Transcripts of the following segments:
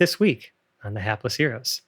this week on the Hapless Heroes.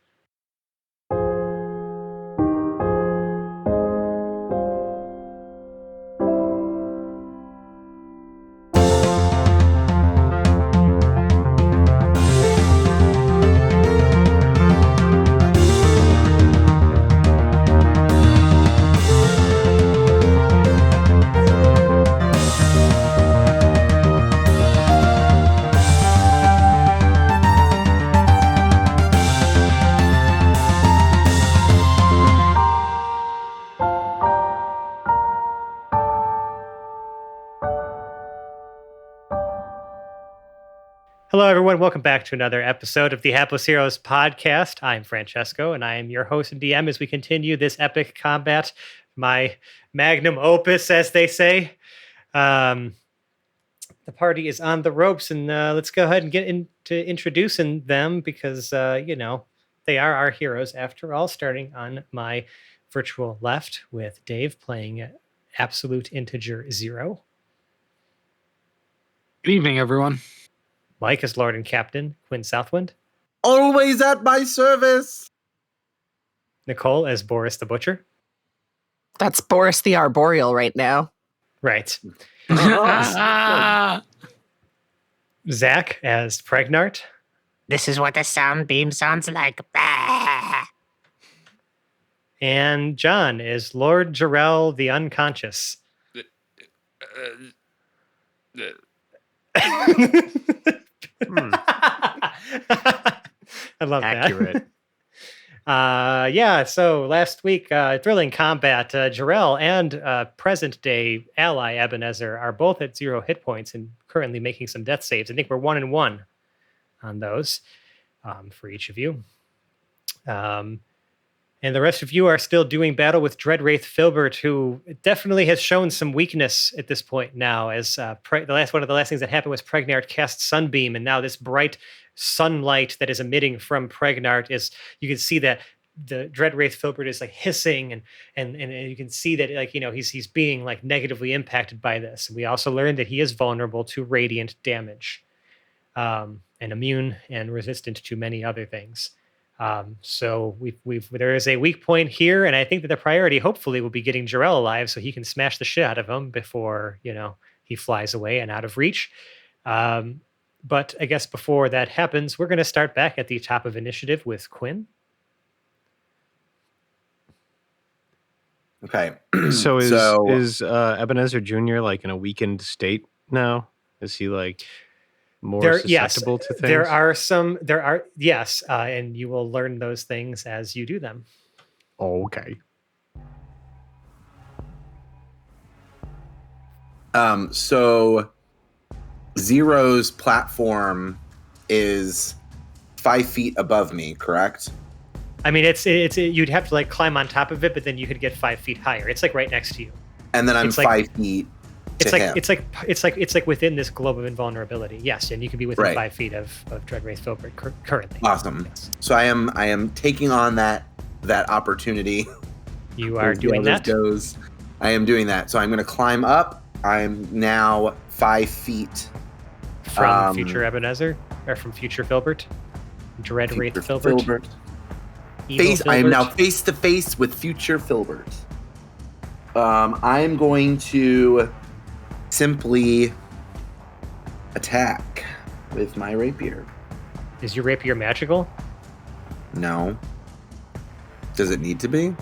Hello, everyone. Welcome back to another episode of the Hapless Heroes podcast. I'm Francesco, and I am your host and DM as we continue this epic combat, my magnum opus, as they say. The party is on the ropes, and let's go ahead and get into introducing them because, they are our heroes after all, starting on my virtual left with Dave playing Absolute Integer Zero. Good evening, everyone. Mike as Lord and Captain Quinn Southwind. Always at my service. Nicole as Boris the Butcher. That's Boris the Arboreal right now. Right. Zach as Pregnart. This is what the sound beam sounds like. And John is Lord Jarrell the Unconscious. I love Accurate. that. So last week, thrilling combat. Jarrell and present-day ally Ebenezer are both at 0 hit points and currently making some death saves. I think we're 1-1 on those for each of you. And the rest of you are still doing battle with Dreadwraith Filbert, who definitely has shown some weakness at this point now, as one of the last things that happened was Pregnart cast Sunbeam, and now this bright sunlight that is emitting from Pregnart is, you can see that the Dreadwraith Filbert is like hissing, and you can see that he's being like negatively impacted by this. We also learned that he is vulnerable to radiant damage, and immune and resistant to many other things. So there is a weak point here, and I think that the priority hopefully will be getting Jarrell alive so he can smash the shit out of him before, he flies away and out of reach. But I guess before that happens, we're going to start back at the top of initiative with Quinn. Okay. So is Ebenezer Jr. like in a weakened state now? Is he like more susceptible to things? Yes, and you will learn those things as you do them. Oh, okay. So Zero's platform is 5 feet above me, correct? I mean, it's you'd have to like climb on top of it, but then you could get 5 feet higher. It's like right next to you. And then I'm 5 feet. It's like within this globe of invulnerability. Yes, and you can be within 5 feet of Dreadwraith Filbert currently. Awesome. Yes. So I am taking on that opportunity. You are doing that. I am doing that. So I'm going to climb up. I'm now 5 feet from future Ebenezer, or from future Filbert, Dreadwraith Filbert. I am now face to face with future Filbert. I'm going to simply attack with my rapier. Is your rapier magical? No. Does it need to be?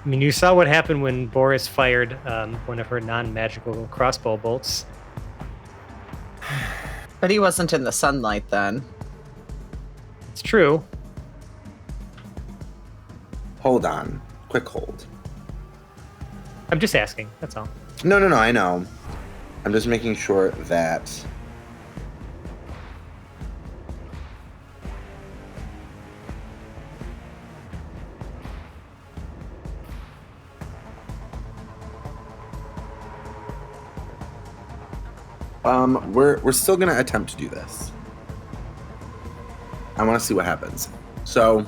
I mean, you saw what happened when Boris fired one of her non-magical crossbow bolts. But he wasn't in the sunlight then. It's true. Hold on. Quick hold. I'm just asking, that's all. No, I know. I'm just making sure that... We're still gonna attempt to do this. I want to see what happens. So,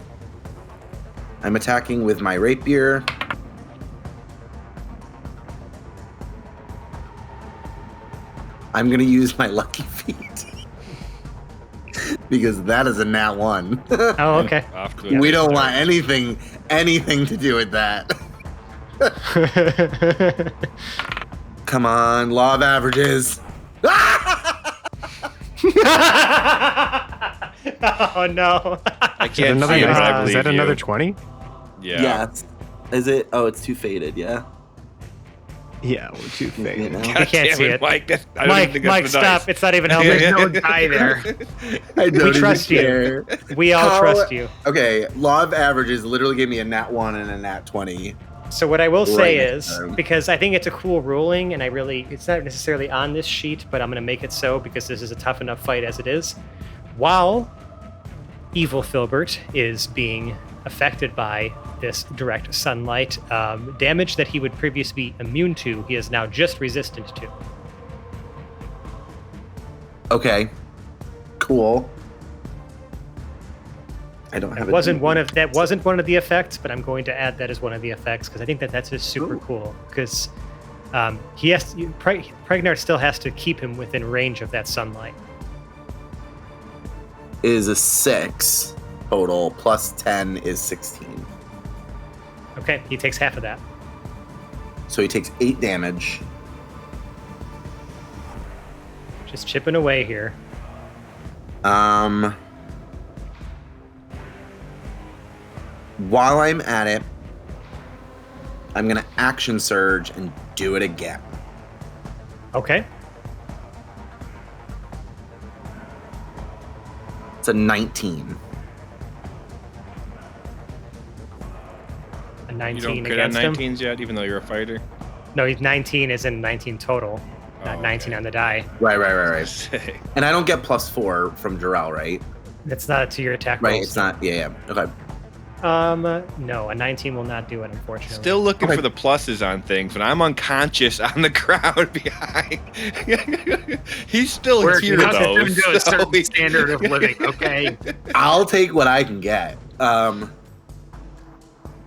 I'm attacking with my rapier. I'm gonna use my lucky feet. because that is a nat 1. Oh, okay. We don't want anything to do with that. Come on, law of averages. Oh no! I can't. Is that another 20? Yeah. Yes. Is it? Oh, it's too faded. Yeah. Yeah, we're too faded. You can't see it. Mike, Mike, stop! It's not even helping. There's no die there. We trust you. We all trust you. Okay, law of averages literally gave me a nat 1 and a nat 20. So what I will say is, because I think it's a cool ruling, and it's not necessarily on this sheet, but I'm going to make it so because this is a tough enough fight as it is. While evil Filbert is being affected by this direct sunlight, damage that he would previously be immune to, he is now just resistant to. Okay, cool. I don't have. That wasn't one of the effects, but I'm going to add that as one of the effects because I think that's just super cool. Because Pregnard still has to keep him within range of that sunlight. Is a 6 total plus 10 is 16. Okay, he takes half of that. So he takes 8 damage. Just chipping away here. While I'm at it, I'm gonna action surge and do it again. Okay. It's a 19. A 19 you don't crit on against 19s yet, even though you're a fighter? No, he's 19 is in 19 total, not 19 on the die. Right. And I don't get +4 from Jarrell, right? It's not to your attack Right, rolls. it's not. Yeah. Okay. No, a 19 will not do it, unfortunately. Still looking for the pluses on things, but I'm unconscious on the ground behind. He's still here, though. We're accustomed to a certain standard of living, okay? I'll take what I can get. I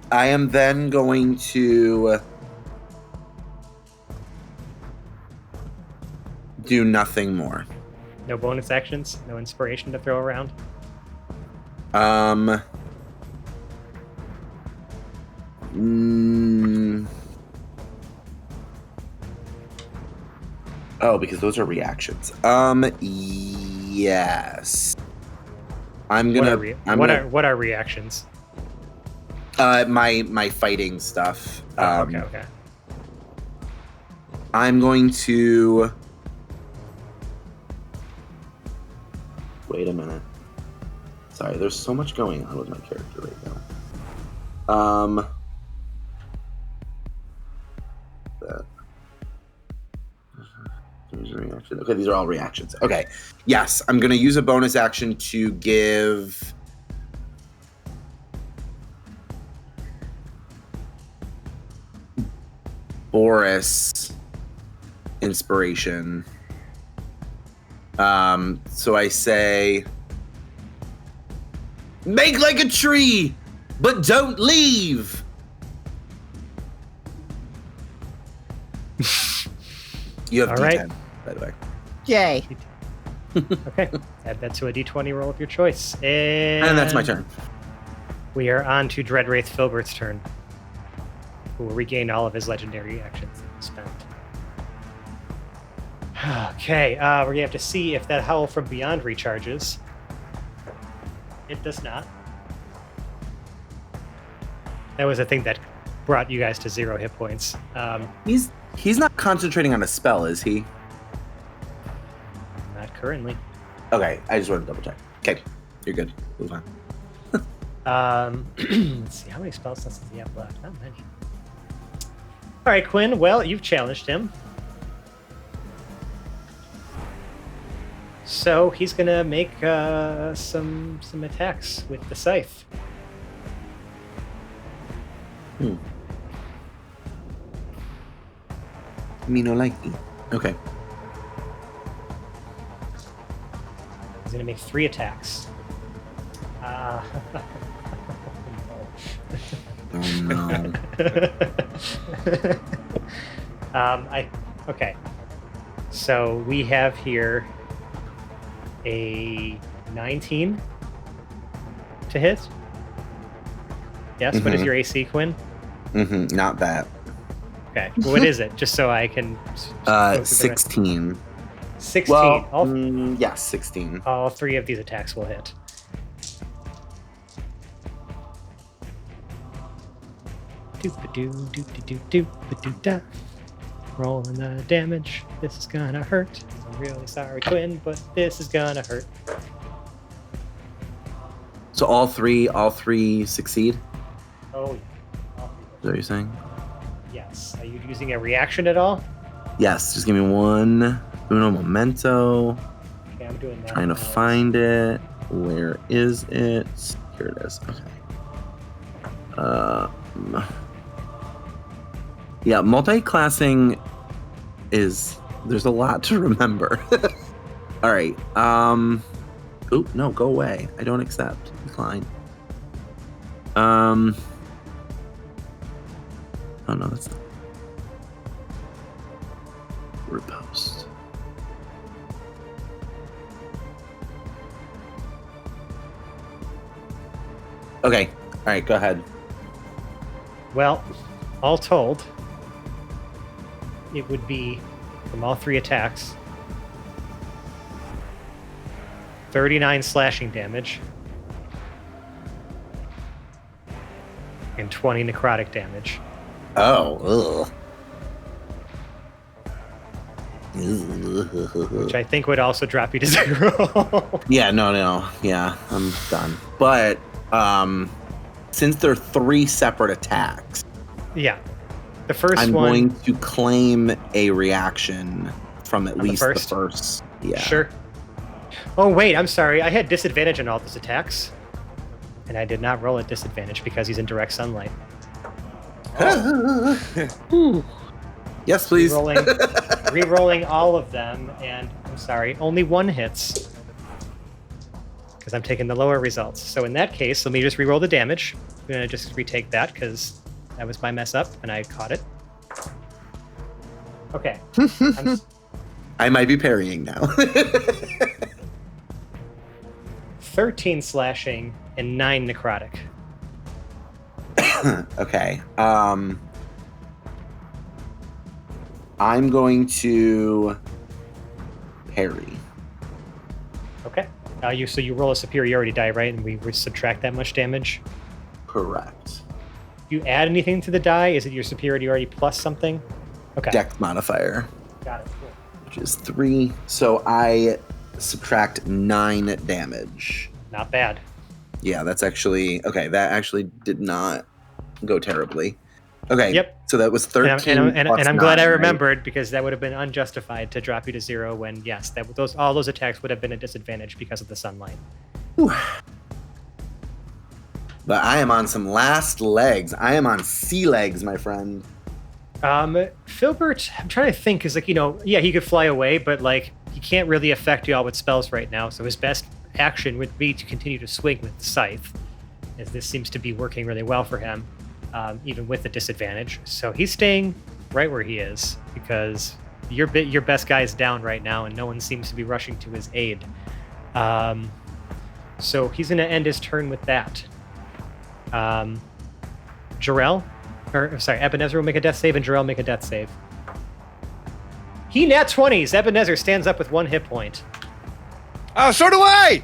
am then going to do nothing more. No bonus actions? No inspiration to throw around? Oh, because those are reactions. Yes. What are reactions? My fighting stuff. Okay. I'm going to wait a minute. Sorry, there's so much going on with my character right now. Reaction. Okay, these are all reactions. Okay, yes, I'm going to use a bonus action to give Boris inspiration. So I say, make like a tree, but don't leave. You have all D10, right. by the way. Yay. Okay, add that to a D20 roll of your choice. And that's my turn. We are on to Dreadwraith Filbert's turn, who will regain all of his legendary actions that he spent. Okay, we're going to have to see if that Howl from Beyond recharges. It does not. That was a thing that brought you guys to 0 hit points. He's not concentrating on a spell, is he? Not currently. Okay, I just wanted to double check. Okay, you're good. Move on. Let's see, how many spell slots does he have left? Not many. All right, Quinn. Well, you've challenged him. So he's gonna make some attacks with the scythe. Me no likey. Okay. He's gonna make 3 attacks. Oh no. Okay. So we have here a 19 to hit. Yes. What is your AC, Quinn? Not that. Okay. What is it? Just so I can. 16. 16. Well, yes, 16. All 3 of these attacks will hit. Rolling the damage. This is gonna hurt. I'm really sorry, Quinn, but this is gonna hurt. So all three succeed? Oh, yeah. Is that what you're saying? Yes. Are you using a reaction at all? Yes. Just give me one. Uno momento. Okay, I'm doing that. Trying to find it. Where is it? Here it is. Okay. Yeah, multi-classing there's a lot to remember. All right. Oop, no, go away. I don't accept. Decline. Oh no, that's not. Repost. Okay. All right, go ahead. Well, all told, it would be, from all 3 attacks, 39 slashing damage and 20 necrotic damage. Oh, ugh. Which I think would also drop you to 0. Yeah, no. Yeah, I'm done. But since they're 3 separate attacks, yeah, the first I'm one, going to claim a reaction from at least the first. Yeah. Sure. Oh wait, I'm sorry. I had disadvantage on all those attacks, and I did not roll at disadvantage because he's in direct sunlight. Yes, please. Re-rolling all of them, and I'm sorry, only 1 hits because I'm taking the lower results. So in that case, let me just re-roll the damage. I'm gonna just retake that because that was my mess up, and I caught it. Okay. I might be parrying now. 13 slashing and 9 necrotic. Okay. I'm going to parry. Okay. So you roll a superiority die, right? And we subtract that much damage? Correct. Do you add anything to the die? Is it your superiority plus something? Okay. Dex modifier. Got it. Cool. Which is 3. So I subtract 9 damage. Not bad. Yeah, that's actually... Okay, that actually did not go terribly. Okay. Yep. So that was 13 and I'm glad I remembered, because that would have been unjustified to drop you to 0 when, yes, all those attacks would have been a disadvantage because of the sunlight. Whew. But I am on some last legs. I am on sea legs, my friend. Filbert, I'm trying to think, because, he could fly away, but, he can't really affect y'all with spells right now, so his best action would be to continue to swing with the scythe, as this seems to be working really well for him, even with the disadvantage. So he's staying right where he is, because your best guy is down right now, and no one seems to be rushing to his aid. So he's going to end his turn with that. Ebenezer will make a death save, and Jarrell make a death save. He nat 20s. Ebenezer stands up with 1 hit point. Oh, so do I!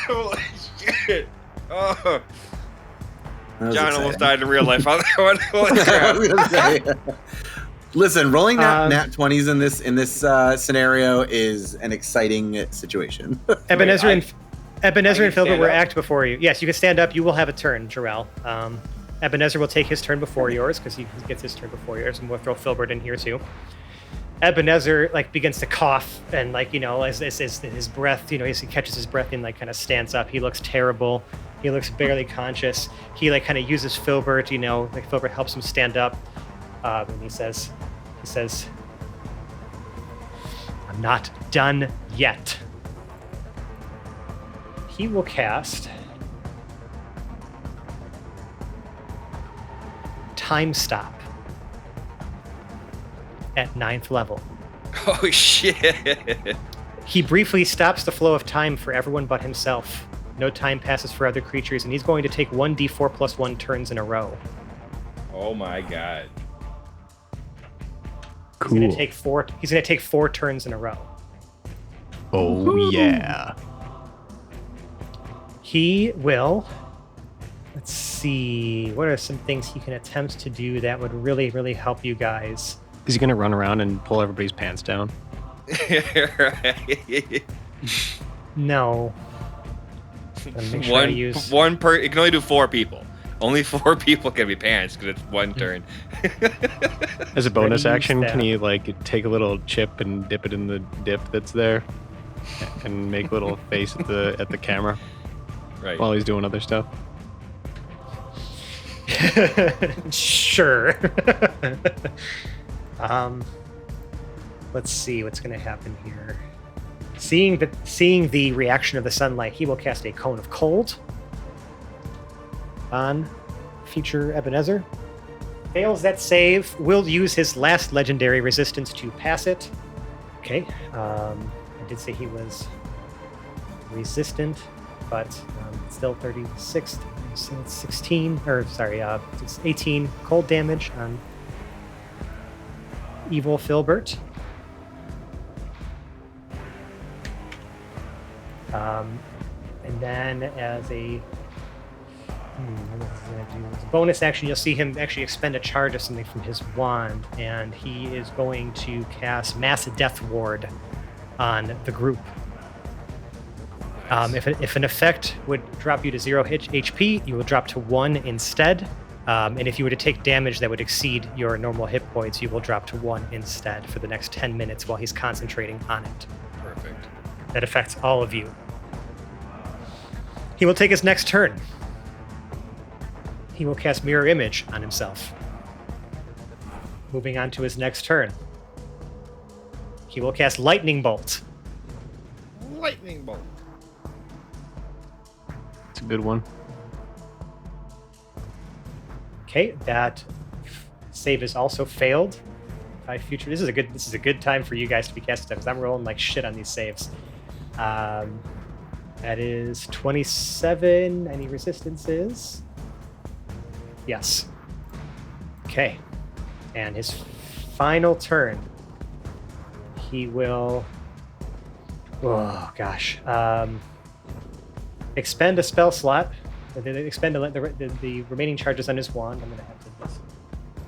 Holy shit. Oh. John almost died in real life on that one. Holy crap. Listen, rolling nat 20s in this scenario is an exciting situation. Ebenezer and Filbert were act before you. Yes, you can stand up. You will have a turn, Jarrell. Ebenezer will take his turn before yours, because he gets his turn before yours, and we'll throw Filbert in here too. Ebenezer begins to cough, and as his breath, as he catches his breath and kind of stands up. He looks terrible. He looks barely conscious. He kind of uses Filbert, Filbert helps him stand up, and he says, "I'm not done yet." He will cast Time Stop at 9th level. Oh shit! He briefly stops the flow of time for everyone but himself. No time passes for other creatures, and he's going to take 1d4 plus 1 turns in a row. Oh my god! Cool. He's gonna take 4 turns in a row. Oh Woo-hoo. Yeah. He will. Let's see. What are some things he can attempt to do that would really, really help you guys? Is he gonna run around and pull everybody's pants down? Right. No. One per. It can only do 4 people. Only 4 people can be pants because it's 1 turn. As a bonus action, can he like take a little chip and dip it in the dip that's there, and make a little face at the camera, right? While he's doing other stuff. Sure. Let's see what's going to happen here. Seeing the reaction of the sunlight, he will cast a cone of cold on future Ebenezer. Fails that save, will use his last legendary resistance to pass it. Okay, I did say he was resistant, but it's still 36, so it's 16, or sorry, it's 18 cold damage on Evil Filbert. And then as a bonus action, you'll see him actually expend a charge of something from his wand, and he is going to cast Mass Death Ward on the group. Nice. If an effect would drop you to 0 HP, you will drop to 1 instead. And if you were to take damage that would exceed your normal hit points, you will drop to 1 instead for the next 10 minutes while he's concentrating on it. Perfect. That affects all of you. He will take his next turn. He will cast Mirror Image on himself. Moving on to his next turn. He will cast Lightning Bolt. Lightning Bolt. It's a good one. Okay, that save is also failed. This is a good time for you guys to be casting because I'm rolling like shit on these saves. That is 27. Any resistances? Yes. Okay. And his final turn, he will. Oh gosh. Expend a spell slot. Expend the remaining charges on his wand. I'm gonna have to just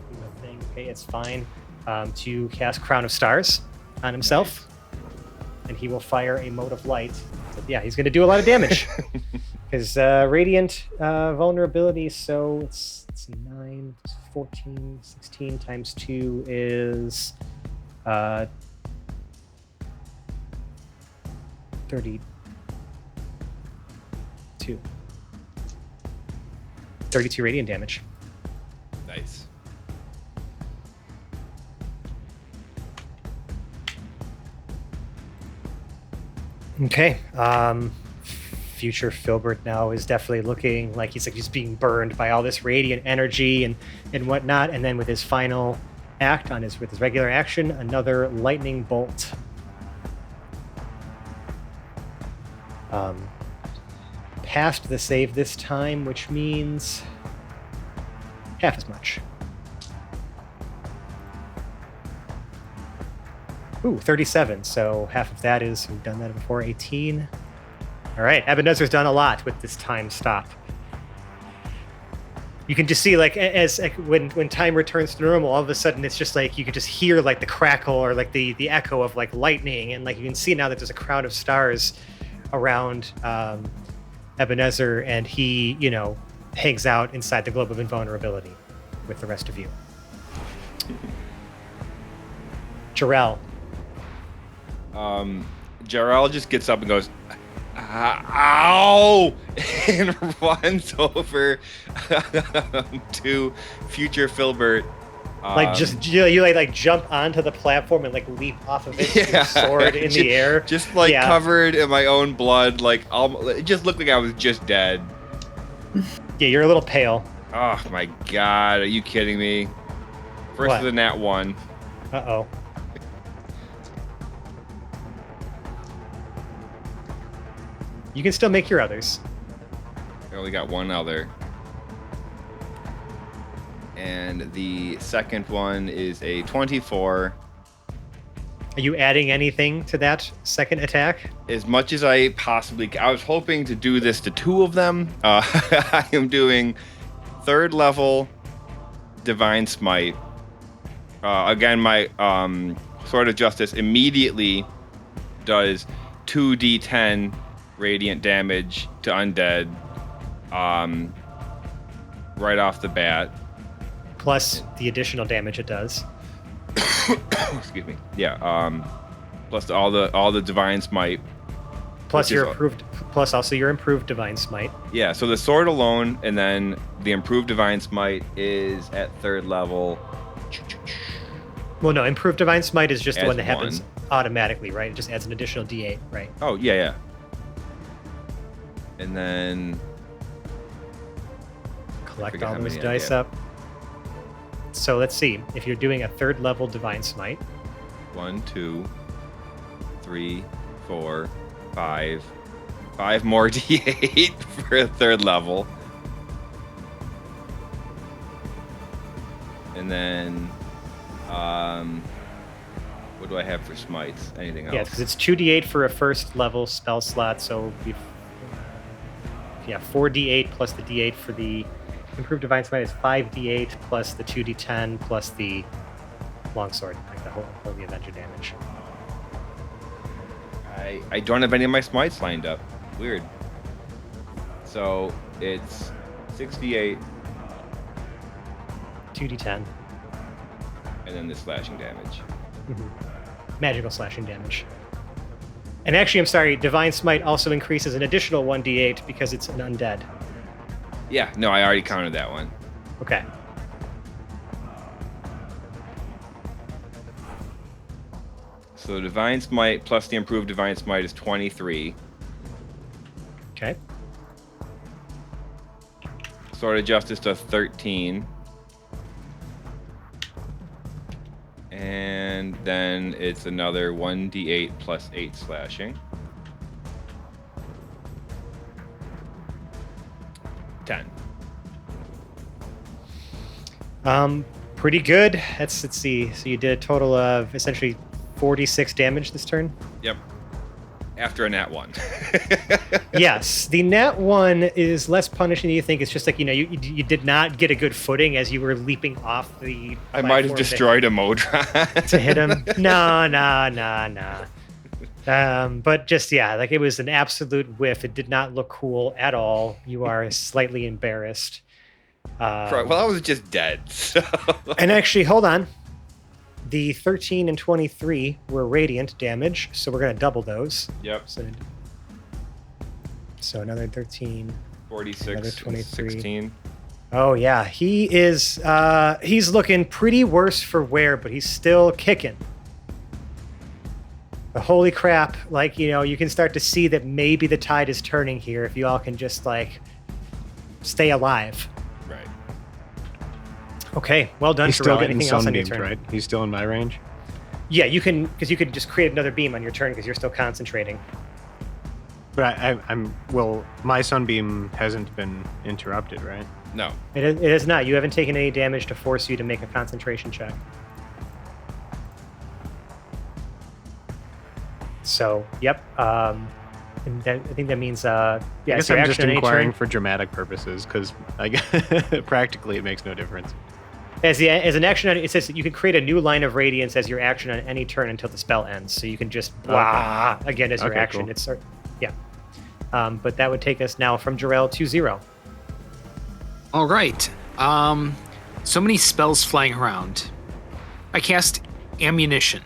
do a thing. Okay, it's fine. To cast Crown of Stars on himself, and he will fire a Mote of Light. So, yeah, he's going to do a lot of damage. His Radiant vulnerability, so it's 9, 14, 16 times 2 is 32. 32 radiant damage. Nice. Okay. Future Filbert now is definitely looking like he's being burned by all this radiant energy and whatnot. And then with his final act with his regular action, another lightning bolt. Passed the save this time, which means half as much. Ooh, 37. So half of that is, we've done that before, 18. All right, Ebenezer's done a lot with this time stop. You can just see, like, when time returns to normal, all of a sudden it's just like you can just hear like the crackle or like the echo of like lightning, and like you can see now that there's a crowd of stars around Ebenezer, and he, hangs out inside the globe of invulnerability with the rest of you. Jarrell. Jarrell just gets up and goes, ow! And runs over to future Filbert. You jump onto the platform and like leap off of it, with your sword in the air. Just covered in my own blood, it just looked like I was just dead. Yeah, you're a little pale. Oh my god, are you kidding me? First of the nat 1. Uh-oh. You can still make your others. I only got one other. And the second one is a 24. Are you adding anything to that second attack? As much as I possibly can. I was hoping to do this to 2 of them. I am doing 3rd level Divine Smite. Again, my Sword of Justice immediately does 2d10 radiant damage to undead right off the bat. Plus the additional damage it does. Excuse me. Yeah. Plus all the Divine Smite. Plus which your is- improved. Plus also your improved Divine Smite. Yeah. So the sword alone, and then the improved Divine Smite is at 3rd level. Well, no, improved Divine Smite is just the Adds one that happens one. automatically, right? It just adds an additional D8, right? Oh yeah. And then Collect forget all how those many I dice get. up. So let's see. If you're doing a 3rd level Divine Smite, 1, 2, 3, 4, 5. 5 more D8 for a 3rd level. And then, what do I have for smites? Anything else? yeah, because it's 2d8 for a 1st level spell slot. So, 4d8 plus the d8 for the improved Divine Smite is 5d8 plus the 2d10 plus the longsword, like the Holy Avenger damage. I don't have any of my smites lined up. Weird. So it's 68, 2d10. and then the slashing damage. Magical slashing damage. And actually, I'm sorry, Divine Smite also increases an additional 1d8 because it's an undead. Yeah, no, I already counted that one. Okay. So the Divine Smite plus the improved Divine Smite is 23. Okay. Sword of Justice does 13. And then it's another 1d8 plus 8 slashing. 10. Pretty good. Let's see. So you did a total of essentially 46 damage this turn. Yep. After a nat 1. Yes, the nat 1 is less punishing than you think. It's just like, you did not get a good footing as you were leaping off the I might have platform destroyed a Modron. to hit him. No. But just, yeah, like it was an absolute whiff. It did not look cool at all. You are slightly embarrassed. Well, I was just dead. So. And actually, hold on. The 13 and 23 were radiant damage, so we're going to double those. Yep. So another 13. 46, Another 23. 16. Oh, yeah. He is, he's looking pretty worse for wear, but he's still kicking. But holy crap. Like, you can start to see that maybe the tide is turning here if you all can just, stay alive. Right. Okay, well done, He's still Terrell. getting Anything else on your sunbeamed, turn? right? He's still in my range. Yeah, you can, because you could just create another beam on your turn because you're still concentrating. But well, my sunbeam hasn't been interrupted, right? No. It is not. You haven't taken any damage to force you to make a concentration check. So, yep. And I think that means, I guess so I'm just action on any inquiring turn. for dramatic purposes, because practically it makes no difference. As an action, it says that you can create a new line of radiance as your action on any turn until the spell ends. So you can just blah again as your Okay, action. cool. Yeah. But that would take us now from Jarrell to 0. All right. So many spells flying around. I cast ammunition.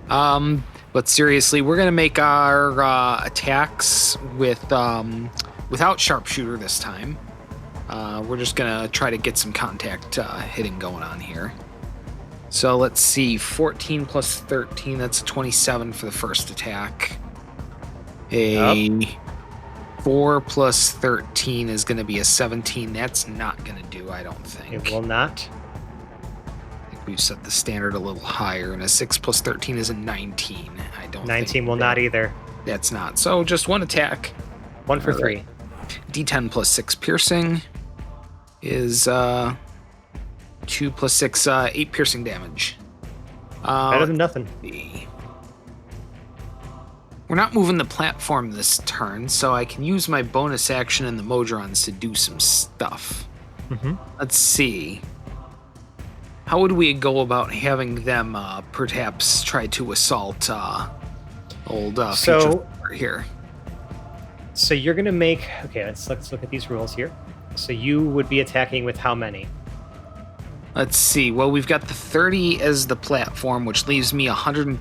But seriously, we're gonna make our attacks without sharpshooter this time. We're just gonna try to get some contact hitting going on here. So let's see, 14 plus 13, that's a 27 for the first attack. 4 plus 13 is going to be a 17. That's not going to do, I don't think. It will not. we've set the standard a little higher, and a 6 plus 13 is a 19. I don't 19 think will not either. That's not. So just one attack. 1 for All 3. right. D10 plus 6 piercing is 2 plus 6, 8 piercing damage. Better than nothing. We're not moving the platform this turn, so I can use my bonus action in the Modrons to do some stuff. Mm-hmm. Let's see. How would we go about having them perhaps try to assault old So- Future here? So you're going to make... Okay, let's look at these rules here. So you would be attacking with how many? Let's see. Well, we've got the 30 as the platform, which leaves me 110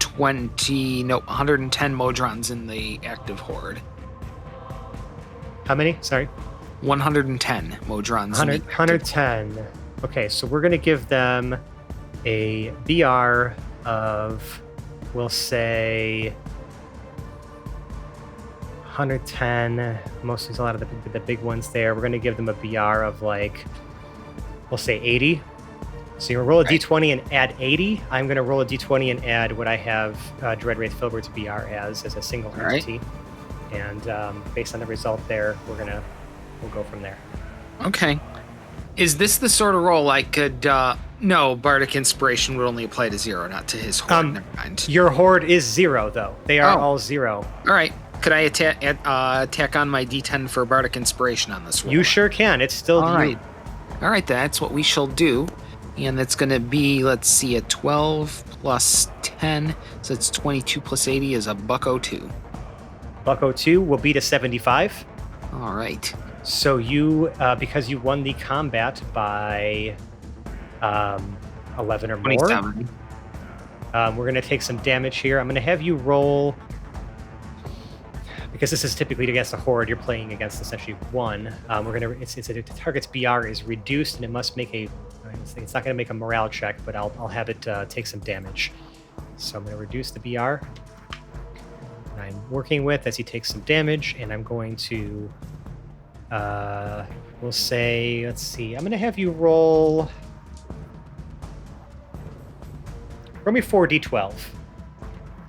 Modrons in the active horde. How many? Sorry. 110 Modrons. 110. Okay, so we're going to give them a BR of, we'll say, 110. Mostly there's a lot of the big ones there. We're going to give them a BR of, like, we'll say 80. So you roll a d20 and add 80. I'm going to roll a d20 and add what I have Dreadwraith Filbert's BR as a single entity. And based on the result there, we'll go from there. Okay. Is this the sort of roll I could... No, Bardic Inspiration would only apply to 0, not to his horde. Never mind. Your horde is 0, though. They are all 0. All right. Could I attack on my d10 for Bardic Inspiration on this roll? You sure can. It's still All you. right. All right, that's what we shall do. And that's going to be, let's see, a 12 plus 10. So it's 22 plus 80 is a $102. $102 will beat a 75. All right. So you, because you won the combat by 11 or more, 27. we're going to take some damage here. I'm going to have you roll, because this is typically against a horde, you're playing against essentially 1. The target's BR is reduced, and it must make it's not going to make a morale check, but I'll have it take some damage. So I'm going to reduce the BR I'm working with as he takes some damage, and I'm going to, we'll say, let's see, I'm going to have you roll me 4d12.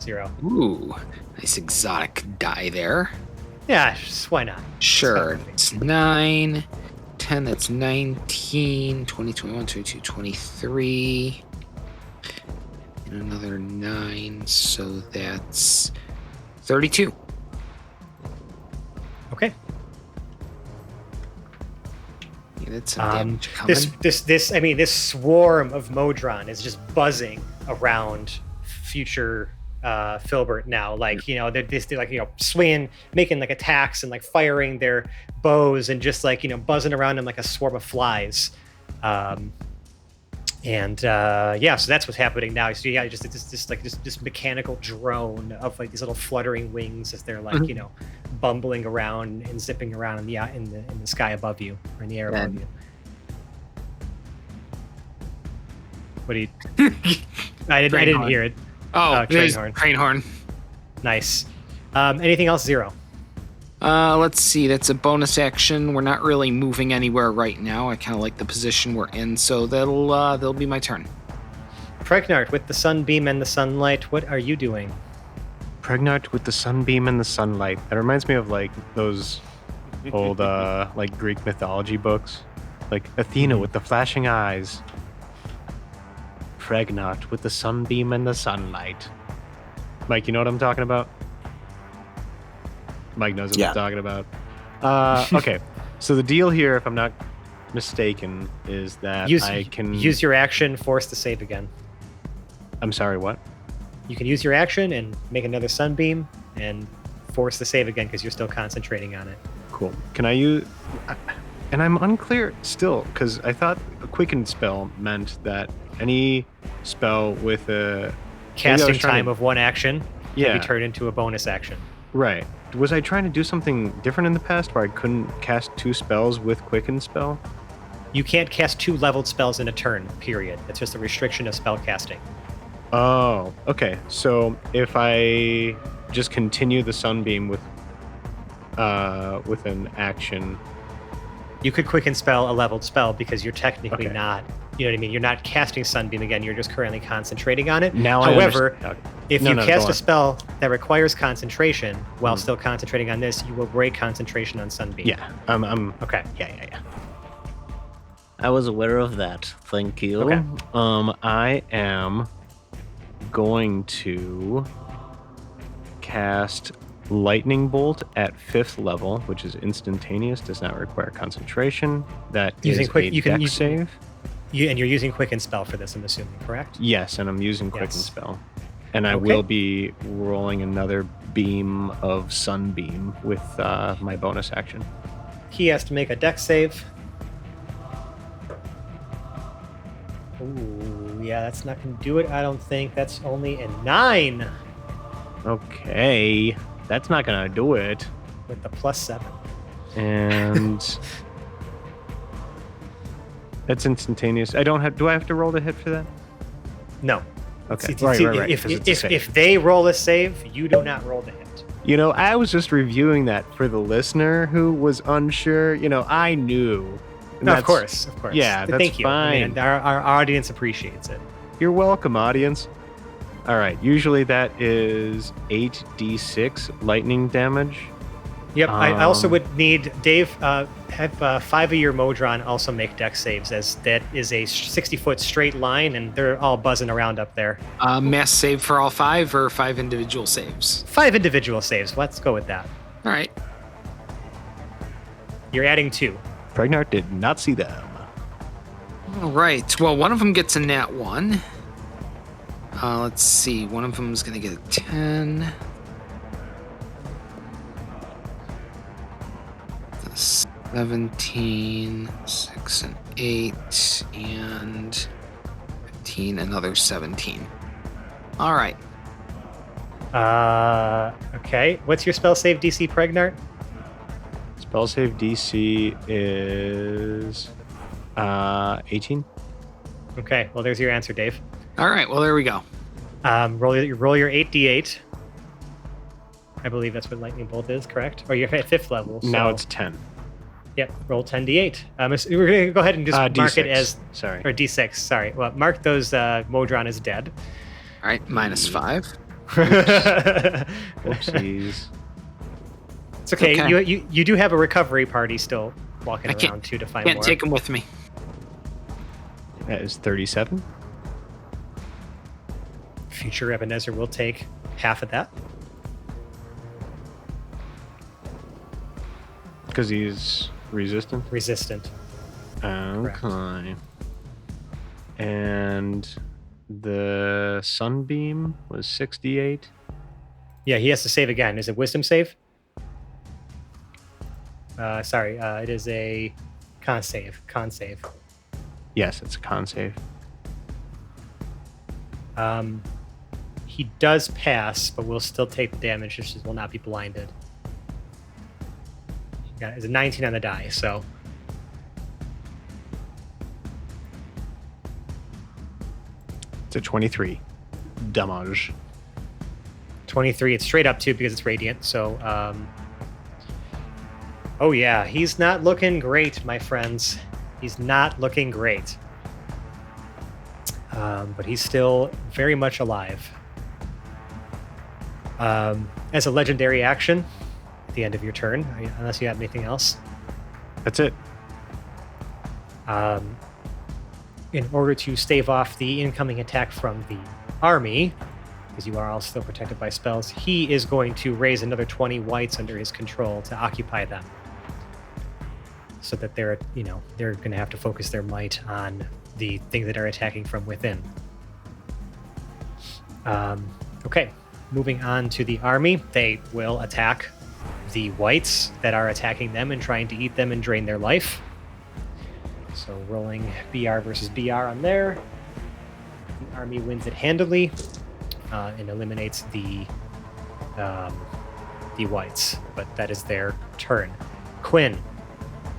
0. Ooh, nice exotic die there. Yeah, why not? Sure. It's 9, 10, that's 19, 20, 21, 22, 23. And another 9, so that's 32. Okay. Yeah, that's some damage coming. This swarm of Modron is just buzzing around future Filbert now. Like, you know, they're like, you know, swinging, making like attacks and like firing their bows and just like, you know, buzzing around them like a swarm of flies. So that's what's happening now. So yeah, just this mechanical drone of like these little fluttering wings as they're like, you know, bumbling around and zipping around in the sky above you, or in the air above you. What do you? I didn't hear it. Oh, Crane horn. Nice. Anything else? 0. Let's see. That's a bonus action. We're not really moving anywhere right now. I kind of like the position we're in, so that'll be my turn. Pregnart, with the sunbeam and the sunlight, what are you doing? Pregnart with the sunbeam and the sunlight. That reminds me of like those old like Greek mythology books, like Athena with the flashing eyes. Pregnant with the sunbeam and the sunlight. Mike, you know what I'm talking about? Mike knows what I'm talking about. Okay, so the deal here, if I'm not mistaken, is that I can use your action, force the save again. I'm sorry, what? You can use your action and make another sunbeam and force the save again because you're still concentrating on it. Cool. Can I use... And I'm unclear still, because I thought a quicken spell meant that any spell with a... Casting time of 1 action can be turned into a bonus action. Right. Was I trying to do something different in the past where I couldn't cast 2 spells with quicken spell? You can't cast 2 leveled spells in a turn, period. It's just a restriction of spell casting. Oh, okay. So if I just continue the sunbeam with an action... You could quicken spell a leveled spell because you're technically not You know what I mean? You're not casting Sunbeam again. You're just currently concentrating on it. Now However, I understand. if No, you no, cast go a on. spell that requires concentration while still concentrating on this, you will break concentration on Sunbeam. Yeah, I'm Okay. yeah. I was aware of that. Thank you. Okay. I am going to cast Lightning Bolt at 5th level, which is instantaneous, does not require concentration. That Using is quick- a you can dex use- save. And you're using Quicken Spell for this, I'm assuming, correct? Yes, and I'm using Quicken Yes. Spell. And I Okay. will be rolling another beam of Sunbeam with my bonus action. He has to make a dex save. Ooh, yeah, that's not going to do it, I don't think. That's only a 9 Okay, that's not gonna do it. with the +7. And that's instantaneous. I don't have. Do I have to roll to hit for that? No. Okay, See, right. If, 'cause it's a if, save. if they roll a save, you do not roll the hit. You know, I was just reviewing that for the listener who was unsure. You know, I knew. And No, of that's- course, of course. Yeah, that's Thank you. I mean, fine. our audience appreciates it. You're welcome, audience. All right. Usually that is 8d6 lightning damage. Yep. I also Um, would need Dave have 5 of your Modron also make dex saves, as that is a 60-foot straight line, and they're all buzzing around up there. Mass save for all 5 or 5 individual saves? 5 individual saves. Let's go with that. All right. You're adding 2. Pregnart did not see them. All right. Well, one of them gets a nat 1. Let's see. One of them is going to get a 10. 17, 6 and 8, and 15, another 17. All right. Okay. What's your spell save DC, Pregnart? Spell save DC is 18. Okay. Well, there's your answer, Dave. All right. Well, there we go. Roll your 8d8. I believe that's what Lightning Bolt is, correct? Or you're at 5th level. So, Now it's 10. Yep, roll 10d8. We're going to go ahead and just mark it D6. as... Sorry. Or d6, sorry. Well, mark those Modron as dead. All right. Minus 5. Whoopsies. It's okay. Okay. You do have a recovery party still walking I can't- around, too, to find Can't more. take them with me. That is 37. Future Ebenezer will take half of that. Because he's resistant. Resistant. Okay. And the Sunbeam was 68. Yeah, he has to save again. Is it Wisdom save? Sorry, it is a con save. Con save. Yes, it's a con save. He does pass, but will still take the damage. Just will not be blinded. Yeah, it's a 19 on the die, so It's a 23. Damage. 23. It's straight up too because it's radiant. So, oh yeah, he's not looking great, my friends. He's not looking great. But he's still very much alive. As a legendary action, at the end of your turn, unless you have anything else, That's it. in order to stave off the incoming attack from the army, because you are all still protected by spells, he is going to raise another 20 whites under his control to occupy them, so that they're going to have to focus their might on the things that are attacking from within. Okay, moving on to the army. They will attack the whites that are attacking them and trying to eat them and drain their life. So rolling BR versus BR on there. The army wins it handily and eliminates the whites, but that is their turn. Quinn,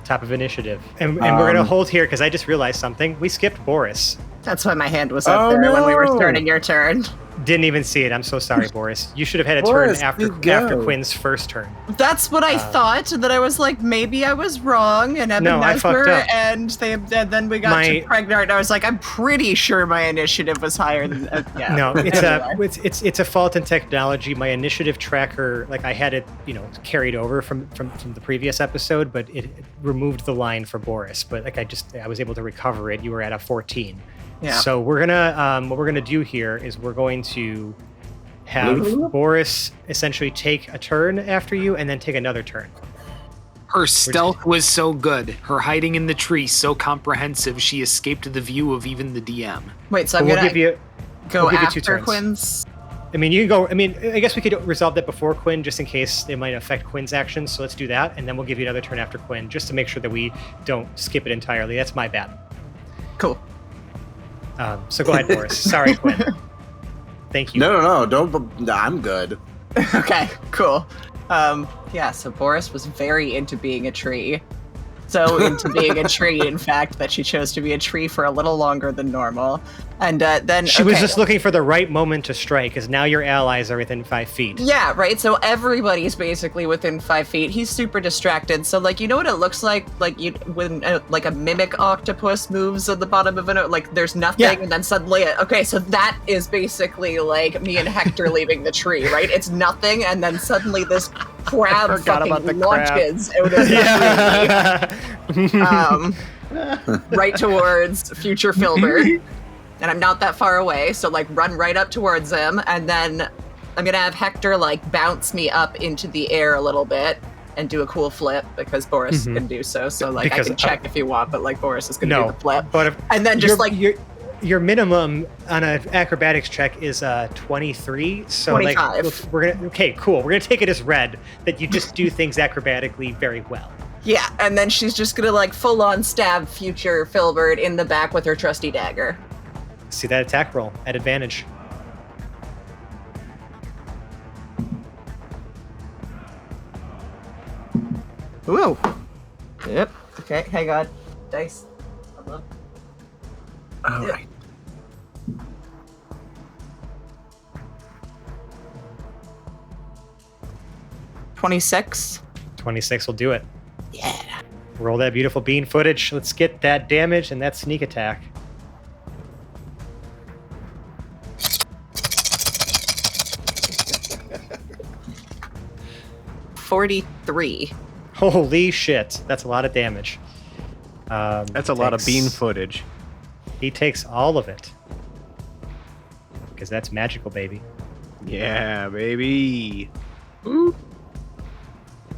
top of initiative. And we're going to hold here because I just realized something. We skipped Boris. That's why my hand was up Oh, there when we were no. starting your turn. Didn't even see it. I'm so sorry, Boris. You should have had a Boris, turn you go. after Quinn's first turn. That's what I thought. And then I was like, maybe I was wrong. And No, I fucked Ebenezer, up. and then we got to Pregnart. And I was like, I'm pretty sure my initiative was higher than. Yeah. No, it's Anyway. it's a fault in technology. My initiative tracker, like I had it, carried over from the previous episode, but it removed the line for Boris. But like I was able to recover it. You were at a 14. Yeah. So we're gonna what we're gonna do here is we're going to have Boris essentially take a turn after you, and then take another turn. Her stealth was so good. Her hiding in the tree so comprehensive. She escaped the view of even the DM. Wait, so I'm We'll gonna give you. go we'll give you 2 after turns. Quinn's. I mean, you can go. I mean, I guess we could resolve that before Quinn, just in case it might affect Quinn's actions. So let's do that, and then we'll give you another turn after Quinn, just to make sure that we don't skip it entirely. That's my bad. Cool. So go ahead, Boris. Sorry, Quinn. Thank you. No, don't. I'm good. Okay, cool. Yeah, so Boris was very into being a tree. So into being a tree, in fact, that she chose to be a tree for a little longer than normal. And then She was just looking for the right moment to strike, because now your allies are within 5 feet. Yeah, right. So everybody's basically within 5 feet. He's super distracted. So you know what it looks like, when a mimic octopus moves at the bottom of it, there's nothing, Yeah. and then suddenly, okay, so that is basically like me and Hector leaving the tree, right? It's nothing, and then suddenly this crab forgot about the fucking crab. launches out of right towards future Filbert. And I'm not that far away, so run right up towards him, and then I'm gonna have Hector bounce me up into the air a little bit and do a cool flip, because Boris can do so. So I Because- can check if you want, but Boris is gonna do No, the flip. but if, And then just your minimum on an acrobatics check is 23. So 25. we're gonna cool. We're gonna take it as read that you just do things acrobatically very well. yeah, and then she's just gonna full on stab future Filbert in the back with her trusty dagger. See that attack roll at advantage. Whoa. Yep. Okay, hang on. Dice. All right. $26. 26 will do it. Yeah. Roll that beautiful bean footage. Let's get that damage and that sneak attack. $43. Holy shit. That's a lot of damage. That's a lot of bean footage. He takes all of it. Because that's magical, baby. Yeah, baby.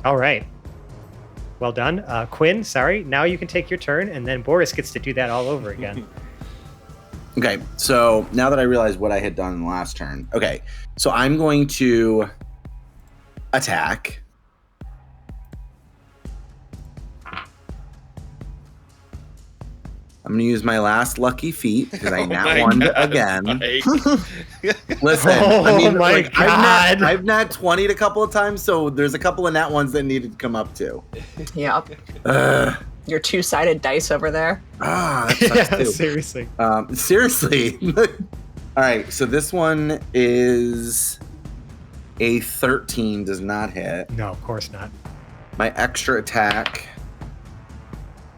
All right. Well done. Quinn, sorry. Now you can take your turn, and then Boris gets to do that all over again. Okay, so now that I realize what I had done in the last turn, okay, so I'm going to attack. I'm going to use my last lucky feat because I nat won again. Listen, I've nat 20'd a couple of times, so there's a couple of nat ones that needed to come up too. Yep. Ugh. Your 2-sided dice over there. Ah, that sucks Yeah, too. seriously. Seriously. All right, so this one is a 13, does not hit. No, of course not. My extra attack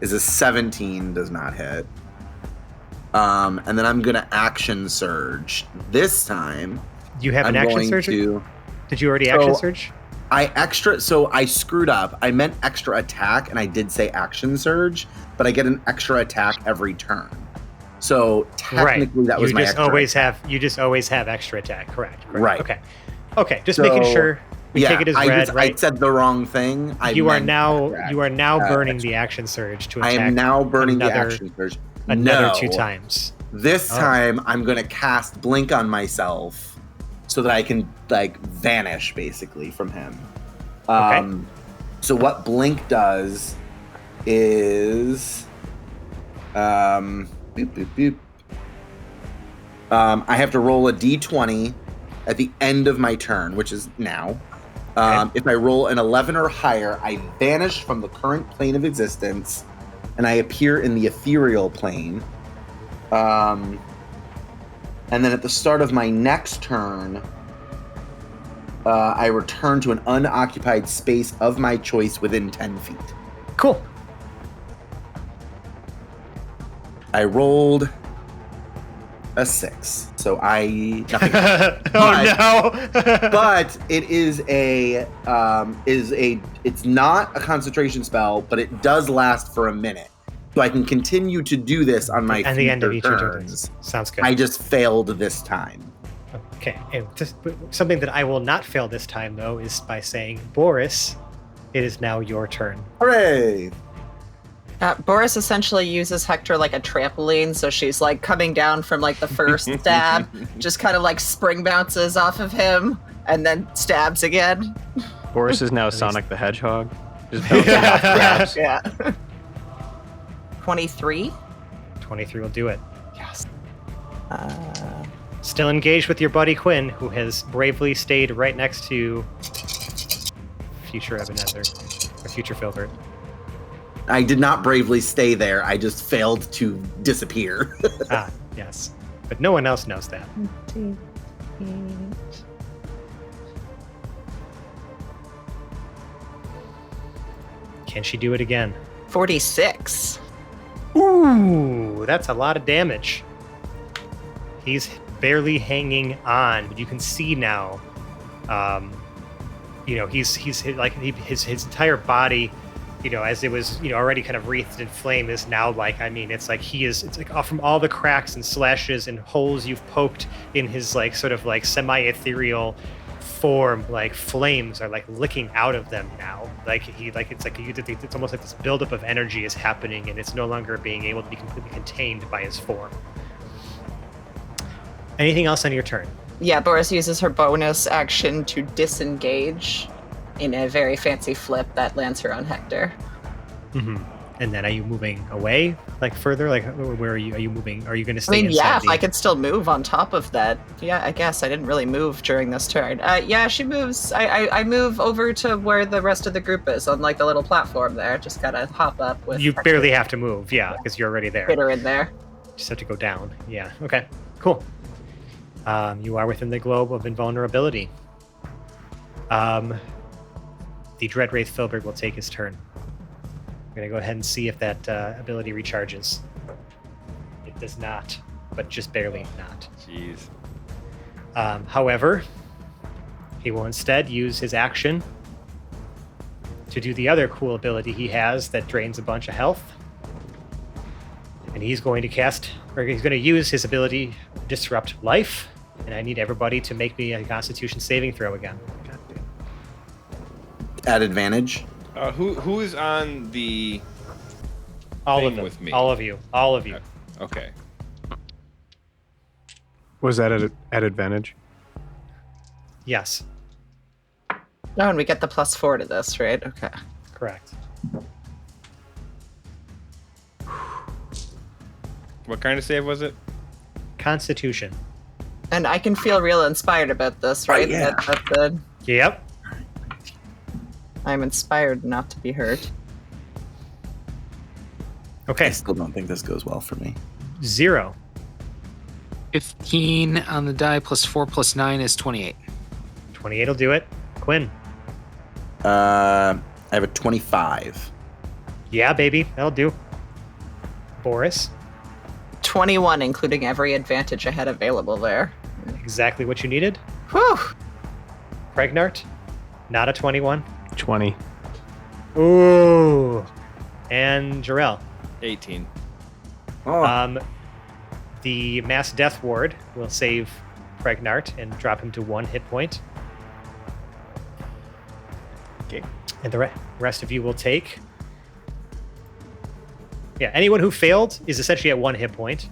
is a 17, does not hit. And then I'm gonna action surge. This time, You have an I'm action going surge? to. Did you already action surge? So I screwed up. I meant extra attack, and I did say action surge, but I get an extra attack every turn. So technically, that was you my just extra always attack. have you just always have extra attack. Correct. Right. Okay. Just making So, sure we take it as read. I Right. said the wrong thing. You are now burning extra. the action surge to I attack. am now burning the another- action surge. another No. 2 times. This Oh. time, I'm going to cast Blink on myself so that I can, vanish, basically, from him. Okay. So what Blink does is... boop, boop, boop. I have to roll a d20 at the end of my turn, which is now. If I roll an 11 or higher, I vanish from the current plane of existence, and I appear in the ethereal plane. And then at the start of my next turn, I return to an unoccupied space of my choice within 10 feet. Cool. I rolled a 6, so nothing. Oh no! But it is it's not a concentration spell, but it does last for a minute. So I can continue to do this on my at the end of each future turn. turns. Sounds good. I just failed this time. Okay, and just something that I will not fail this time though is by saying, Boris, it is now your turn. Hooray! Boris essentially uses Hector like a trampoline, so she's like coming down from like the first stab, just kind of like spring bounces off of him, and then stabs again. Boris is now Sonic the Hedgehog. Just bouncing off grabs. Yeah. 23. 23 will do it. Yes. Still engaged with your buddy Quinn, who has bravely stayed right next to future Ebenezer, or future Filbert. I did not bravely stay there. I just failed to disappear. Yes. But no one else knows that. Can she do it again? 46. Ooh, that's a lot of damage. He's barely hanging on, but you can see now. He's like his entire body, as it was, already kind of wreathed in flame, is now like, it's like it's like from all the cracks and slashes and holes you've poked in his like sort of like semi-ethereal form, like flames are like licking out of them now. It's almost like this buildup of energy is happening, and it's no longer being able to be completely contained by his form. Anything else on your turn? Yeah, Boris uses her bonus action to disengage in a very fancy flip that lands her on Hector. Mm-hmm. And then are you moving away, like further? Like, where are you? Are you moving? Are you going to stay inside? Yeah, if I could still move on top of that. Yeah, I guess I didn't really move during this turn. Yeah, she moves. I move over to where the rest of the group is on like the little platform there. Just gotta hop up with. You barely have to move, yeah, because you're already there. Fit her in there. Just have to go down. Yeah. Okay. Cool. You are within the globe of invulnerability. The Dreadwraith Filbert will take his turn. I'm going to go ahead and see if that ability recharges. It does not, but just barely not. Jeez. However, he will instead use his action to do the other cool ability he has that drains a bunch of health. And he's going to use his ability Disrupt Life. And I need everybody to make me a Constitution saving throw again. At advantage? Who is on the All thing of them. with me? All of you. All of you. Okay. Was that at advantage? Yes, Oh, and we get the +4 to this, right? Okay. correct. What kind of save was it? Constitution. And I can feel real inspired about this, right? yeah. That's good. Yep. I'm inspired not to be hurt. I Okay. still don't think this goes well for me. 0. 15 on the die +4 +9 is 28. 28 will do it. Quinn. I have a 25. Yeah, baby. That'll do. Boris. 21, including every advantage I had available there. Exactly what you needed. Whew! Pregnart. Not a 21. 20. Ooh. And Jarrell. 18. Oh, The Mass Death Ward will save Pregnart and drop him to 1 hit point. Okay. And the rest of you will take. Yeah, anyone who failed is essentially at 1 hit point.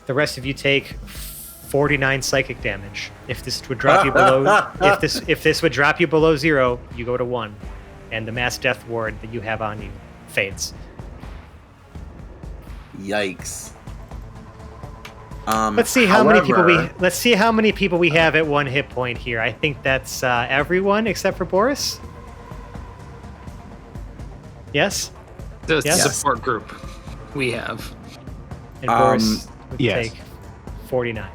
The rest of you take 49 psychic damage. If this would drop you below, if this would drop you below 0, you go to 1, and the Mass Death Ward that you have on you fades. yikes. Let's see how many people however- let's see how many people we have at 1 hit point here. I think that's everyone except for Boris. Yes. The Yes. support group. We have. And Boris would yes. take 49.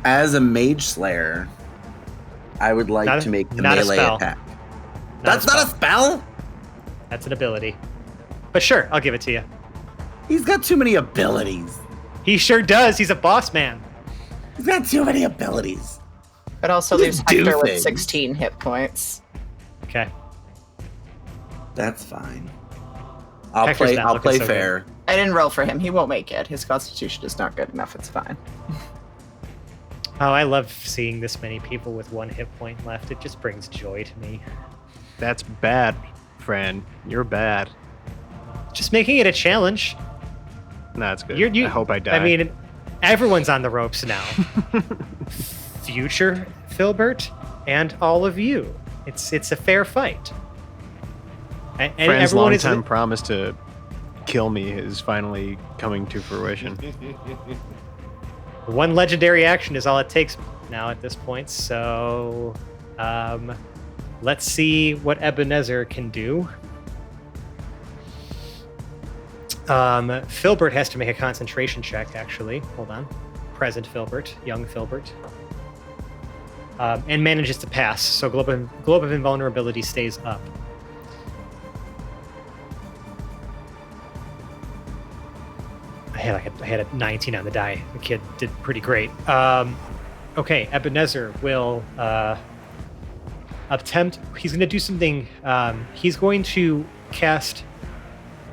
As a Mage Slayer, I would like to make the not a melee spell. attack. That's not a spell? That's an ability. But sure, I'll give it to you. He's got too many abilities. He sure does. He's a boss man. He's got too many abilities. But also You there's do Hector with things. 16 hit points. Okay. That's fine. I'll Hector's play. not I'll looking play so fair. I didn't roll for him. He won't make it. His constitution is not good enough. It's fine. Oh, I love seeing this many people with 1 hit point left. It just brings joy to me. That's bad, Fran. You're bad. Just making it a challenge. No, that's good. You- I hope I die. I mean, everyone's on the ropes now. Future Filbert and all of you. It's a fair fight. And Fran's everyone is long-time promise to kill me is finally coming to fruition. one legendary action is all it takes now at this point. So, let's see what Ebenezer can do. Filbert has to make a concentration check, actually. Hold on. Present Filbert, young Filbert. And manages to pass, so Globe of Invulnerability stays up. I had a 19 on the die. The kid did pretty great. Okay, Ebenezer will attempt. He's going to do something. He's going to cast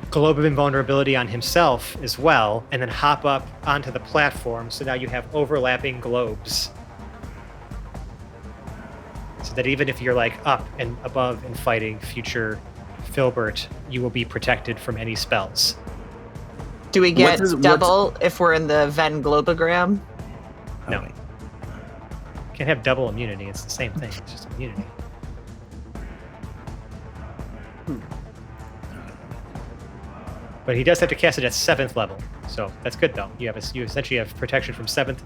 Globe of Invulnerability on himself as well, and then hop up onto the platform. So now you have overlapping globes. So that even if you're like up and above and fighting future Filbert, you will be protected from any spells. Do we get What's- double if we're in the Venn globogram? No. Oh, wait. Can't have double immunity. It's the same thing. It's just immunity. But he does have to cast it at 7th level, so that's good though. You essentially have protection from 7th,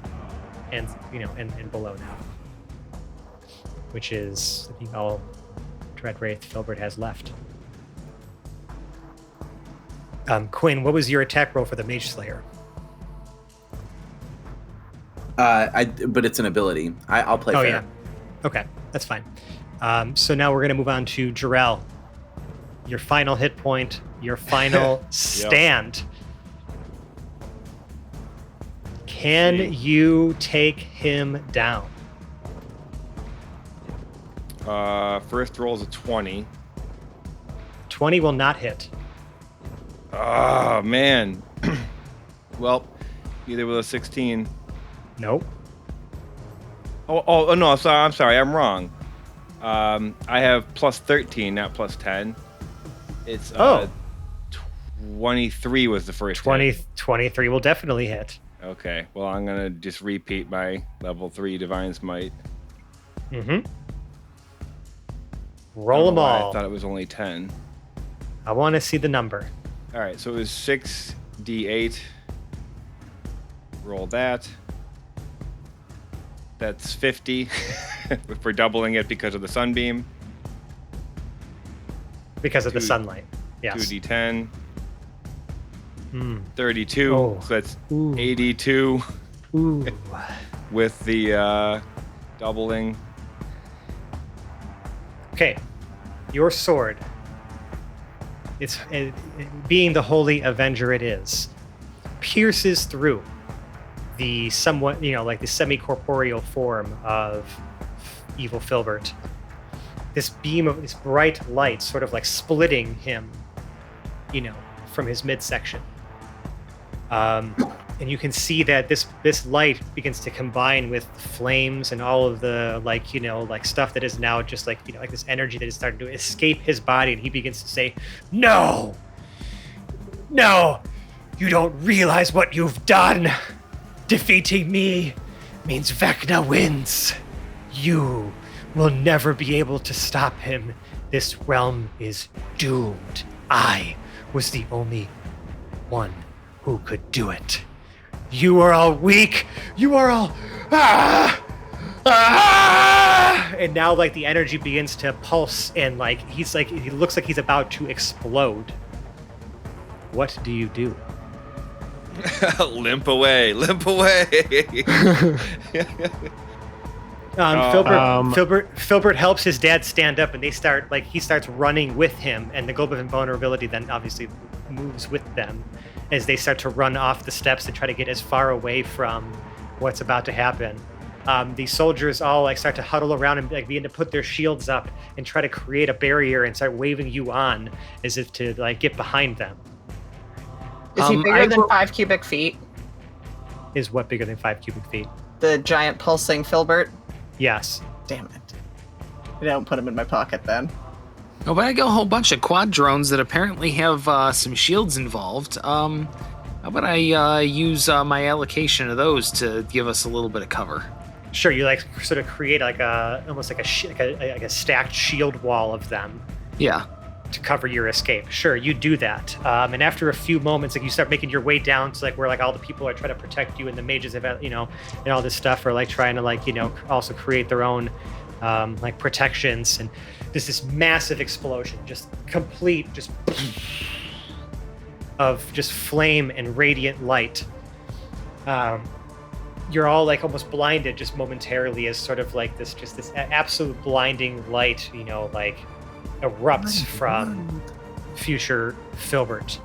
and and below now, which is I think all Dreadwraith Filbert has left. Quinn, what was your attack roll for the Mage Slayer? But it's an ability. I'll play fair. Yeah. Okay, that's fine. So now we're going to move on to Jarrell. Your final hit point, your final stand. Can you take him down? First roll is a 20. 20 will not hit. Oh, man. Well, either with a 16. Nope. Oh, no, I'm sorry. I'm wrong. I have plus 13, not plus 10. It's 23 was the first 23 will definitely hit. hit. Okay, well, I'm going to just repeat my level 3 Divine Smite. Mm-hmm. I Roll don't know them why all. I thought it was only 10. I want to see the number. All right, so it was 6d8. Roll that. That's 50 if we're doubling it because of the sunbeam. Because of the Two- sunlight. Yes. 2d10. Mm. 32. Oh. So that's Ooh. 82 Ooh. with the doubling. Okay. Your sword. It's being the holy avenger it is, pierces through the somewhat, like the semi-corporeal form of evil Filbert. This beam of this bright light sort of like splitting him, from his midsection. And you can see that this light begins to combine with flames and all of the stuff that is now just like this energy that is starting to escape his body, and he begins to say, "No, you don't realize what you've done. Defeating me means Vecna wins. You will never be able to stop him. This realm is doomed. I was the only one who could do it. You are all weak. You are all and now like the energy begins to pulse, and he looks like he's about to explode. What do you do? Limp away. Filbert helps his dad stand up, and he starts running with him, and the globe of invulnerability then obviously moves with them as they start to run off the steps and try to get as far away from what's about to happen. The soldiers all start to huddle around and begin to put their shields up and try to create a barrier and start waving you on as if to get behind them. Is he bigger than 5 cubic feet? Is what bigger than 5 cubic feet? The giant pulsing Filbert? Yes. Damn it. I don't put him in my pocket then. Oh, but I got a whole bunch of quad drones that apparently have some shields involved. How about I use my allocation of those to give us a little bit of cover? Sure, you sort of create almost like a stacked shield wall of them. Yeah. To cover your escape. Sure, you do that. And after a few moments, you start making your way down to where all the people are trying to protect you, and the mages have, and all this stuff are trying to also create their own protections. And there's this massive explosion, just complete, of flame and radiant light. You're all almost blinded just momentarily as sort of this absolute blinding light, erupts from future Filbert.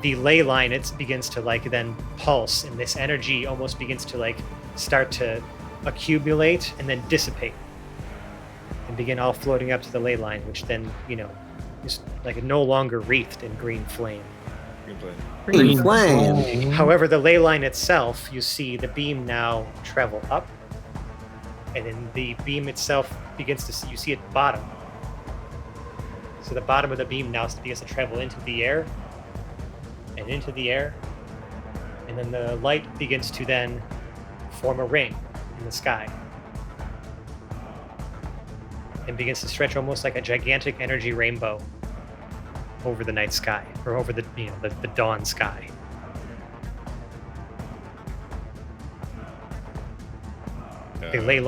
The ley line, it begins to then pulse, and this energy almost begins to start to accumulate and then dissipate and begin all floating up to the ley line, which then is no longer wreathed in green flame. Green flame. However, the ley line itself, you see the beam now travel up, and then the beam itself begins to you see it bottom. So the bottom of the beam now begins to travel into the air, and into the air, and then the light begins to then form a ring in the sky, and begins to stretch almost like a gigantic energy rainbow over the night sky, or over the dawn sky. The ley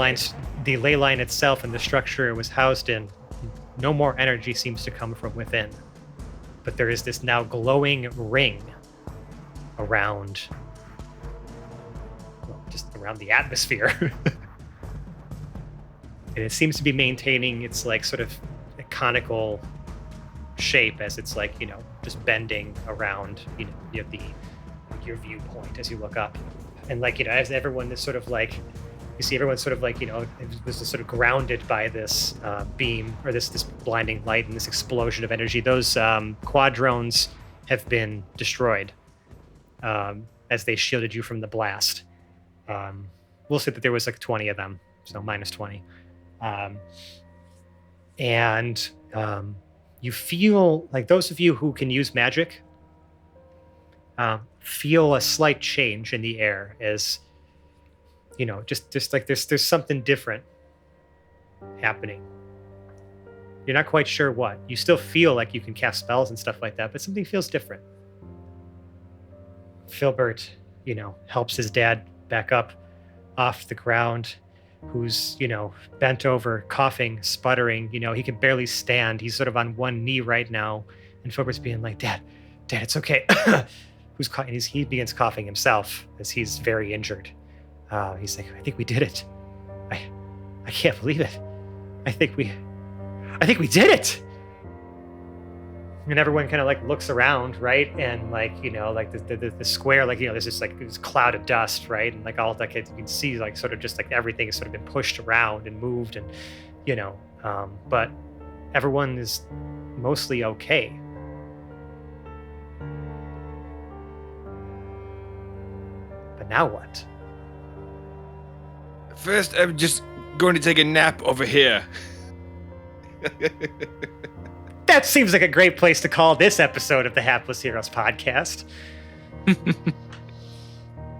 line itself and the structure it was housed in, no more energy seems to come from within, but there is this now glowing ring around the atmosphere. And it seems to be maintaining its sort of a conical shape as it's just bending around your viewpoint as you look up, and as everyone is sort of you see everyone sort of was sort of grounded by this beam, or this blinding light and this explosion of energy. Those quad drones have been destroyed as they shielded you from the blast. We'll say that there was 20 of them, so minus 20. And you feel those of you who can use magic feel a slight change in the air as just there's something different happening. You're not quite sure what. You still feel like you can cast spells and stuff like that, but something feels different. Filbert, helps his dad back up off the ground, who's, bent over, coughing, sputtering. He can barely stand. He's sort of on one knee right now. And Filbert's being like, Dad, it's okay. He begins coughing himself as he's very injured. He's like, I think we did it. I can't believe it. I think we did it. And everyone kind of looks around, right? And the square, there's this cloud of dust, right? And all that you can see, sort of just everything has sort of been pushed around and moved, and but everyone is mostly okay. But now what? First, I'm just going to take a nap over here. That seems like a great place to call this episode of the Hapless Heroes podcast.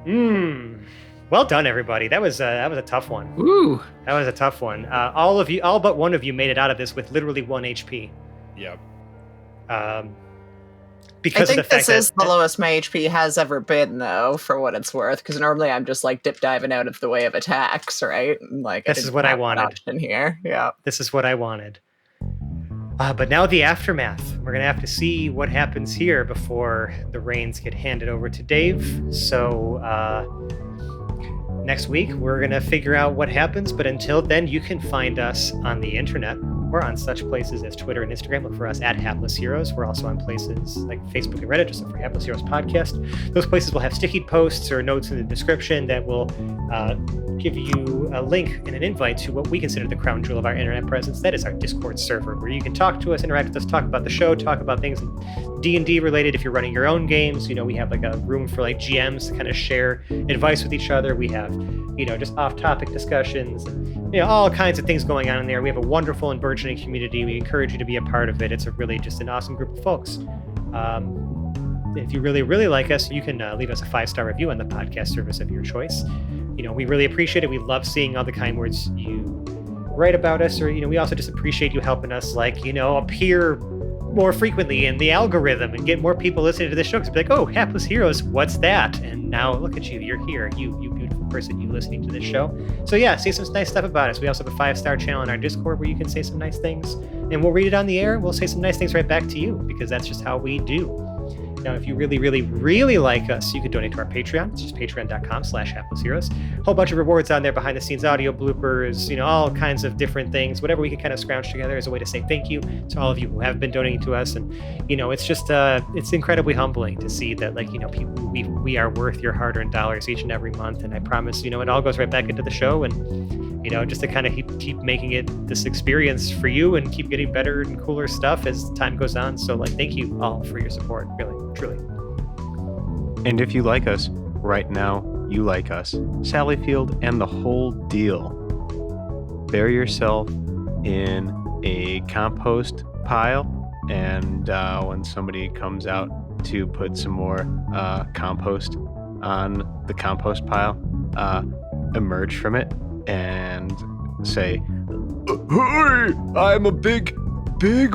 Well done, everybody. That was a tough one. Ooh. That was a tough one. All but one of you made it out of this with literally 1 HP. Yep. Because I think of the fact this is that the lowest my HP has ever been, though, for what it's worth. Because normally I'm just dip diving out of the way of attacks, right? And, this is what I wanted in here. Yeah. This is what I wanted. But now the aftermath. We're going to have to see what happens here before the reins get handed over to Dave. So next week, we're going to figure out what happens. But until then, you can find us on the internet. We're on such places as Twitter and Instagram. Look for us at Hapless Heroes. We're also on places like Facebook and Reddit. Just look for Hapless Heroes Podcast. Those places will have sticky posts or notes in the description that will give you a link and an invite to what we consider the crown jewel of our internet presence. That is our Discord server, where you can talk to us, interact with us, talk about the show, talk about things D&D related. If you're running your own games, we have like a room for like GMs to kind of share advice with each other. We have, just off-topic discussions and all kinds of things going on in there. We have a wonderful and burgeoning community. We encourage you to be a part of it. It's a really just an awesome group of folks. If you really, really like us, you can leave us a 5-star review on the podcast service of your choice. We really appreciate it. We love seeing all the kind words you write about us, or, we also just appreciate you helping us, appear more frequently in the algorithm and get more people listening to this show. Because be like, oh, Hapless Heroes, what's that? And now look at you, you're here, you beautiful person, you listening to this show. So yeah, say some nice stuff about us. We also have a 5-star channel in our Discord where you can say some nice things, and we'll read it on the air. We'll say some nice things right back to you, because that's just how we do. Now, if you really, really, really like us, you can donate to our Patreon. It's just patreon.com/haplessheroes. A whole bunch of rewards on there, behind the scenes audio bloopers, all kinds of different things. Whatever we can kind of scrounge together as a way to say thank you to all of you who have been donating to us. And, it's just, it's incredibly humbling to see that, people, we are worth your hard-earned dollars each and every month. And I promise, it all goes right back into the show. And, just to kind of keep making it this experience for you and keep getting better and cooler stuff as time goes on. So, thank you all for your support, really. Truly. And if you like us, right now, you like us, Sally Field and the whole deal. Bury yourself in a compost pile, and when somebody comes out to put some more compost on the compost pile, emerge from it and say, "Hey, I'm a big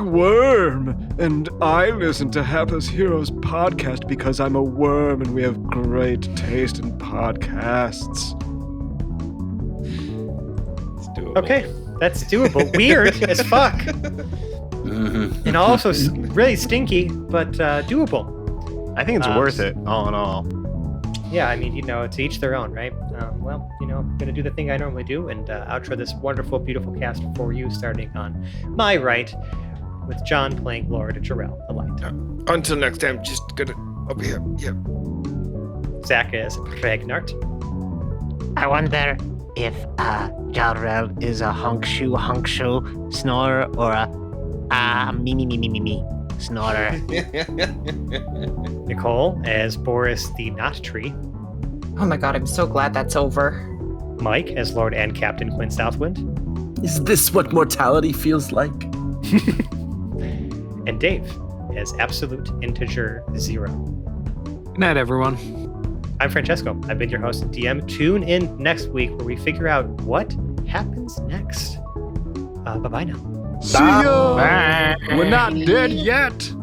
worm, and I listen to Hapless Heroes podcast because I'm a worm and we have great taste in podcasts." It's doable. Okay, that's doable. Weird as fuck. Mm-hmm. And also really stinky, but doable. I think it's worth it, all in all. Yeah, I mean, to each their own, right? I'm going to do the thing I normally do and outro this wonderful, beautiful cast for you, starting on my right with John playing Lord Jarrell the Light. Until next time, just gonna over here. Yep. Zach as Pragnart. I wonder if Jarrell is a honk shoe snorer or a me snorer. Nicole as Boris the Knot Tree. Oh my god, I'm so glad that's over. Mike as Lord and Captain Quinn Southwind. Is this what mortality feels like? And Dave as Absolute Integer Zero. Good night, everyone. I'm Francesco. I've been your host and DM. Tune in next week where we figure out what happens next. Bye-bye now. See ya! Bye. We're not dead yet!